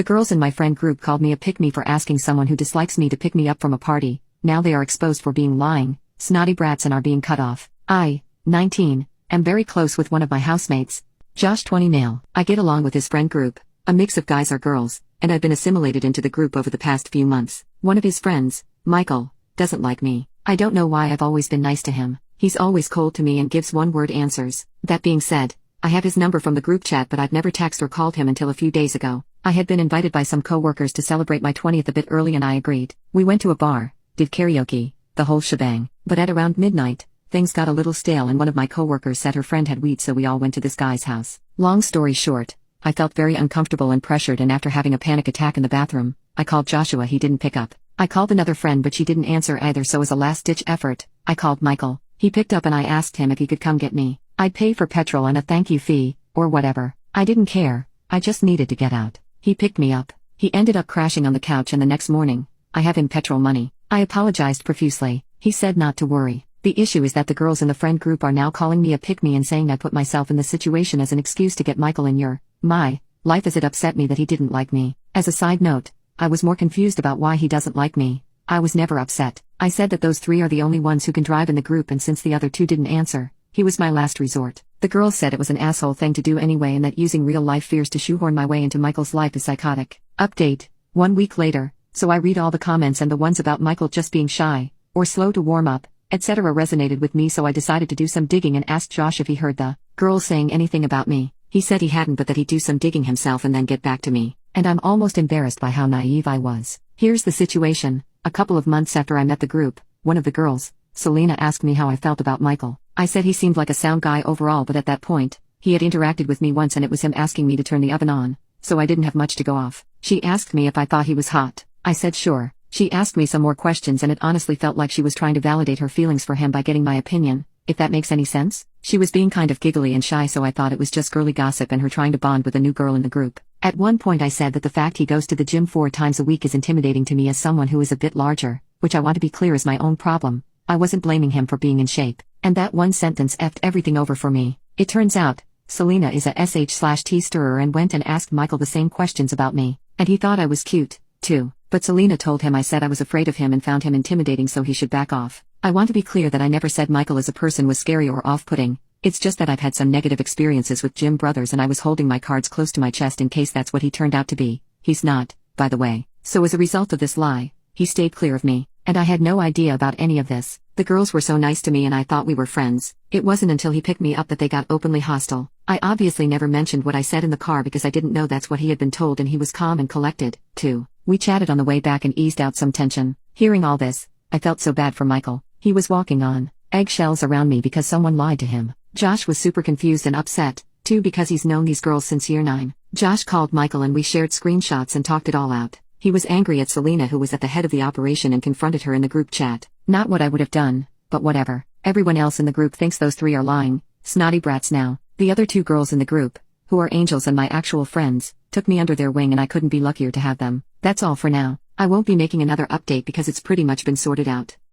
The girls in my friend group called me a pick-me for asking someone who dislikes me to pick me up from a party. Now they are exposed for being lying, snotty brats, and are being cut off. I, 19, am very close with one of my housemates, Josh, 20, male. I get along with his friend group, a mix of guys or girls, and I've been assimilated into the group over the past few months. One of his friends, Michael, doesn't like me. I don't know why. I've always been nice to him. He's always cold to me and gives one-word answers. That being said, I have his number from the group chat, but I've never texted or called him until a few days ago. I had been invited by some co-workers to celebrate my 20th a bit early and I agreed. We went to a bar, did karaoke, the whole shebang. But at around midnight, things got a little stale and one of my co-workers said her friend had weed, so we all went to this guy's house. Long story short, I felt very uncomfortable and pressured, and after having a panic attack in the bathroom, I called Joshua. He didn't pick up. I called another friend but she didn't answer either, so as a last-ditch effort, I called Michael. He picked up and I asked him if he could come get me. I'd pay for petrol and a thank you fee, or whatever. I didn't care, I just needed to get out. He picked me up. He ended up crashing on the couch, and the next morning, I have him petrol money. I apologized profusely. He said not to worry. The issue is that the girls in the friend group are now calling me a pick-me and saying I put myself in the situation as an excuse to get Michael in my life, as it upset me that he didn't like me. As a side note, I was more confused about why he doesn't like me. I was never upset. I said that those three are the only ones who can drive in the group, and since the other two didn't answer, he was my last resort. The girls said it was an asshole thing to do anyway, and that using real-life fears to shoehorn my way into Michael's life is psychotic. Update: 1 week later, so I read all the comments, and the ones about Michael just being shy, or slow to warm up, etc. resonated with me, so I decided to do some digging and asked Josh if he heard the girls saying anything about me. He said he hadn't, but that he'd do some digging himself and then get back to me. And I'm almost embarrassed by how naive I was. Here's the situation. A couple of months after I met the group, one of the girls, Selena, asked me how I felt about Michael. I said he seemed like a sound guy overall, but at that point, he had interacted with me once and it was him asking me to turn the oven on, so I didn't have much to go off. She asked me if I thought he was hot. I said sure. She asked me some more questions and it honestly felt like she was trying to validate her feelings for him by getting my opinion, if that makes any sense. She was being kind of giggly and shy, so I thought it was just girly gossip and her trying to bond with a new girl in the group. At one point I said that the fact he goes to the gym 4 times a week is intimidating to me as someone who is a bit larger, which I want to be clear is my own problem. I wasn't blaming him for being in shape. And that one sentence effed everything over for me. It turns out, Selena is a sh/t stirrer and went and asked Michael the same questions about me, and he thought I was cute, too. But Selena told him I said I was afraid of him and found him intimidating, so he should back off. I want to be clear that I never said Michael as a person was scary or off-putting. It's just that I've had some negative experiences with gym brothers and I was holding my cards close to my chest in case that's what he turned out to be. He's not, by the way. So as a result of this lie, he stayed clear of me, and I had no idea about any of this. The girls were so nice to me and I thought we were friends. It wasn't until he picked me up that they got openly hostile. I obviously never mentioned what I said in the car because I didn't know that's what he had been told, and he was calm and collected, too. We chatted on the way back and eased out some tension. Hearing all this, I felt so bad for Michael. He was walking on eggshells around me because someone lied to him. Josh was super confused and upset, too, because he's known these girls since year 9. Josh called Michael and we shared screenshots and talked it all out. He was angry at Selena, who was at the head of the operation, and confronted her in the group chat. Not what I would have done, but whatever. Everyone else in the group thinks those 3 are lying, snotty brats now. The other 2 girls in the group, who are angels and my actual friends, took me under their wing and I couldn't be luckier to have them. That's all for now. I won't be making another update because it's pretty much been sorted out.